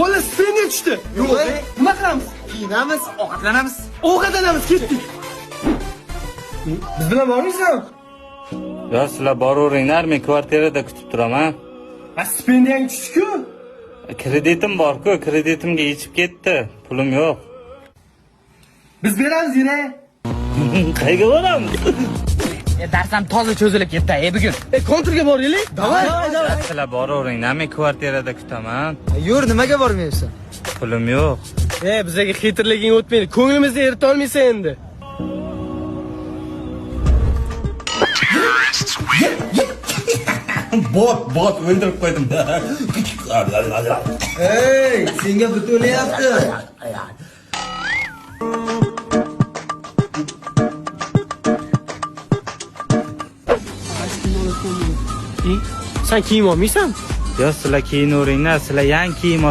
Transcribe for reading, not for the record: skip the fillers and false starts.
Bola stipendiya tushdi. Yo'q. Nima qilamiz? Kiyinamiz, ovqatlanamiz. Ovqatlanamiz, ketdik. Biz bilan bormiysan? Yo, sizlar boraveringlar, men kvartirada kutib turaman. Stipendiyang tushdi-ku. Kreditim bor-ku, kreditimga yechib ketdi. Pulim yo'q. Biz beramiz, yura. Qayerga boramiz? Darsam toza cho'zilib ketdi, bugun. Kontrga boraylik. Davay. Sizlar boraveringlar, men kvartirada kutaman. Yur, nimaga bormaysan? Pulim yo'q. Bizga xitrliging o'tmaydi. Ko'nglimizni erita olmaysan endi. Bot o'ldirib qo'ydim. Ey, senga bit o'layapti. Sen kiyim olmaysan? Yo, sizlar kiyinaveringlar, sizlar yangi kiyim